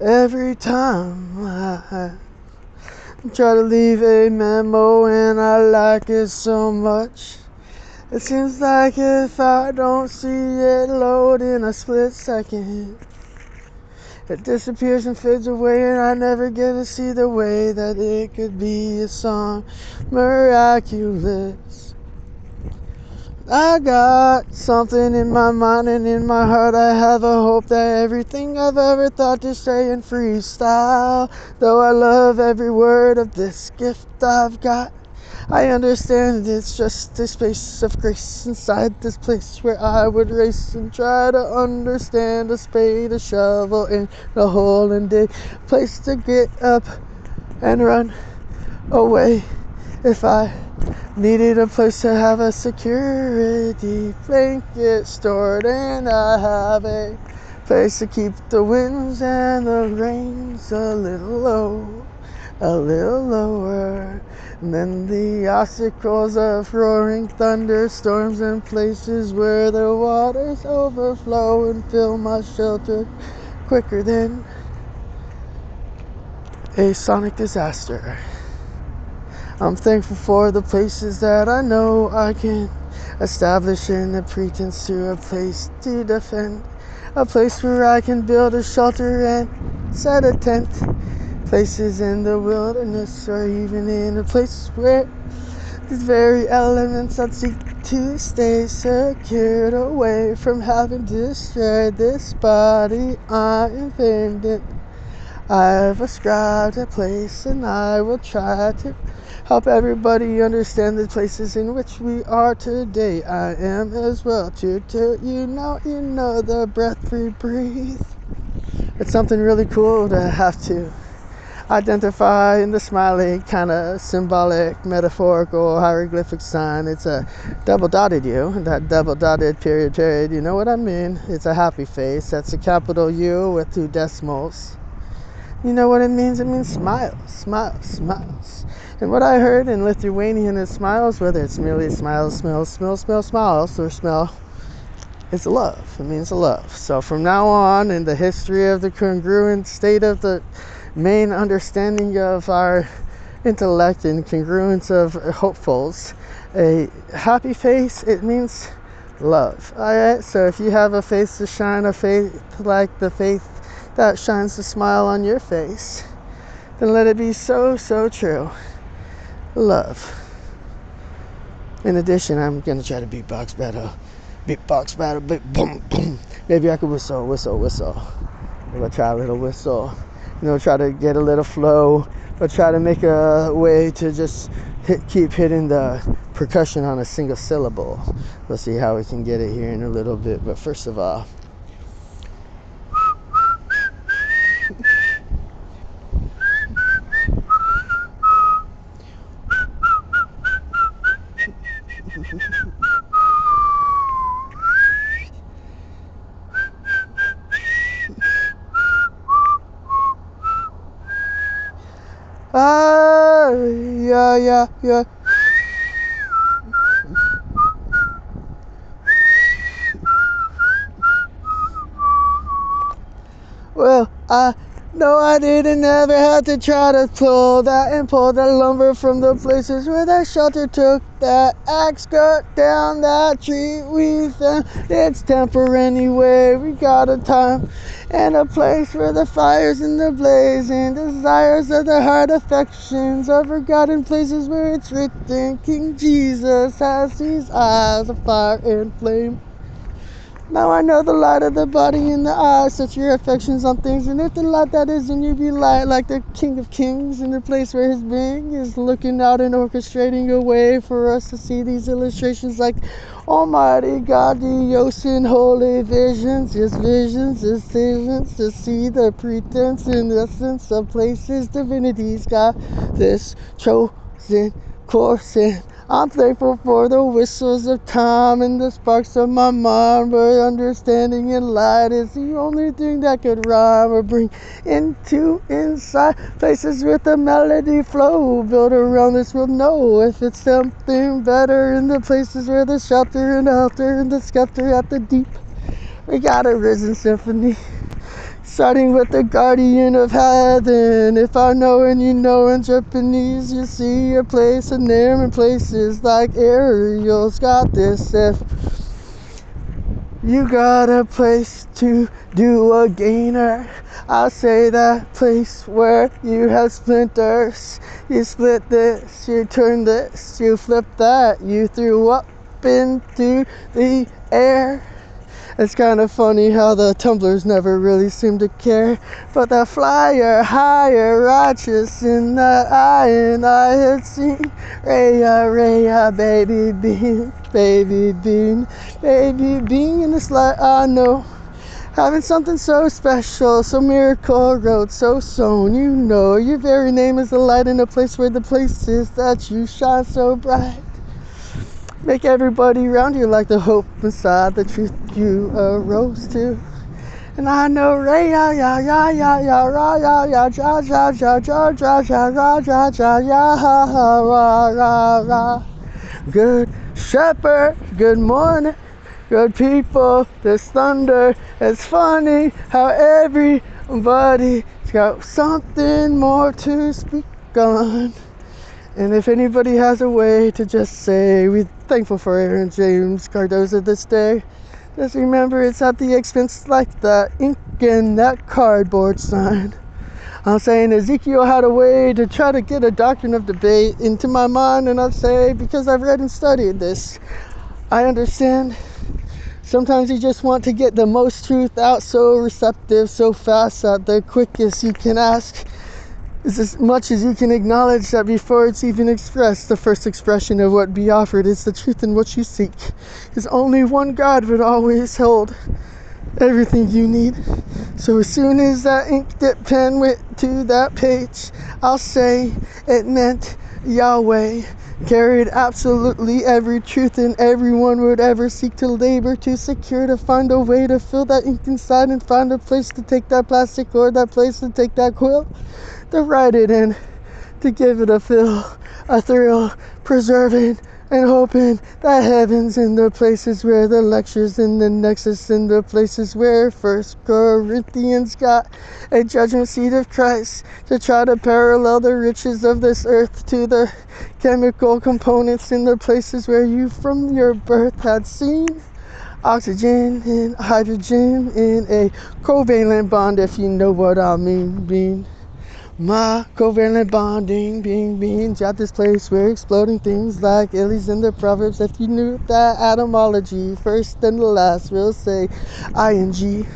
Every time I try to leave a memo and I like it so much, it seems like if I don't see it load in a split second, it disappears and fades away, and I never get to see the way that it could be a song miraculous. I got something in my mind and in my heart. I have a hope that everything I've ever thought to say in freestyle, though I love every word of this gift I've got, I understand it's just a space of grace inside this place where I would race and try to understand a spade, a shovel, and a hole and dig, place to get up and run away if I needed a place to have a security blanket stored, and I have a place to keep the winds and the rains a little low, a little lower than the obstacles of roaring thunderstorms, and places where the waters overflow and fill my shelter quicker than a sonic disaster. I'm thankful for the places that I know I can establish in a pretense to a place to defend, a place where I can build a shelter and set a tent, places in the wilderness or even in a place where these very elements I'd seek to stay secured away from having destroyed this body I am famed in. I've ascribed a place, and I will try to help everybody understand the places in which we are today. I am as well too. You know the breath we breathe. It's something really cool to have to identify in the smiley kind of symbolic, metaphorical, hieroglyphic sign. It's a double dotted U, that double dotted period, you know what I mean? It's a happy face. That's a capital U with 2 decimals. You know what it means? It means smiles, smiles, smiles. And what I heard in Lithuanian is smiles, whether it's merely smiles, smells, smiles, or smell, it's love. It means love. So from now on, in the history of the congruent state of the main understanding of our intellect and congruence of hopefuls, a happy face, it means love. Alright, so if you have a face to shine, a faith like the faith that shines the smile on your face, then let it be so, so true. Love. In addition, I'm gonna try to beatbox better, bit boom, boom. Maybe I could whistle. I'll try a little whistle. Try to get a little flow, but try to make a way to just keep hitting the percussion on a single syllable. We'll see how we can get it here in a little bit, but first of all, yeah. Well, I didn't ever have to try to pull that lumber from the places where that shelter took that axe cut down that tree we found. It's temper anyway. We got a time and a place where the fires and the blazing desires of the heart, affections are forgotten, places where it's written King Jesus has these eyes of fire and flame. Now I know the light of the body and the eyes, set your affections on things, and if the light that is in you be light like the King of Kings, in the place where his being is looking out and orchestrating a way for us to see these illustrations like Almighty God, the ocean, holy visions, just visions, decisions, to see the pretense and essence of places divinity's got this chosen course in. I'm thankful for the whistles of time and the sparks of my mind, where understanding and light is the only thing that could rhyme or bring inside places with a melody flow built around this world. Know if it's something better in the places where the shelter and altar and the scepter at the deep. We got a risen symphony. Starting with the guardian of heaven. If I know and you know in Japanese, you see a place, a name, and places like Ariel's got this. If you got a place to do a gainer, I'll say that place where you have splinters. You split this, you turn this, you flip that, you threw up into the air. It's kind of funny how the tumblers never really seem to care, but the flyer higher righteous in the eye, and I had seen Raya, Raya, baby bean, baby bean, baby bean in this light. I know, having something so special, so miracle wrote, so sown. You know, your very name is a light in a place where the place is that you shine so bright. Make everybody around you like the hope inside the truth you arose to. And I know Ray ya ya ya ya ya ra ya ya ja ja ja ja ja ja ra ja ja ya ha ha ra ra ra. Good shepherd, good morning, good people, there's thunder. It's funny how everybody's got something more to speak on. And if anybody has a way to just say, we're thankful for Aaron James Cardoza this day, just remember it's at the expense like the ink in that cardboard sign. I'm saying Ezekiel had a way to try to get a doctrine of debate into my mind, and I'll say, because I've read and studied this, I understand. Sometimes you just want to get the most truth out so receptive, so fast that the quickest you can ask is as much as you can acknowledge that before it's even expressed, the first expression of what be offered is the truth in what you seek. Because only one God would always hold everything you need. So as soon as that ink dip pen went to that page, I'll say it meant Yahweh carried absolutely every truth, and everyone would ever seek to labor to secure, to find a way to fill that ink inside and find a place to take that plastic or that place to take that quill, to write it in, to give it a feel, a thrill, preserving and hoping that heaven's in the places where the lectures in the nexus, in the places where First Corinthians got a judgment seat of Christ, to try to parallel the riches of this earth to the chemical components in the places where you from your birth had seen oxygen and hydrogen in a covalent bond, if you know what I mean. My covalent bonding beings at this place where exploding things like illies in the Proverbs. If you knew that etymology, first and the last will say ing.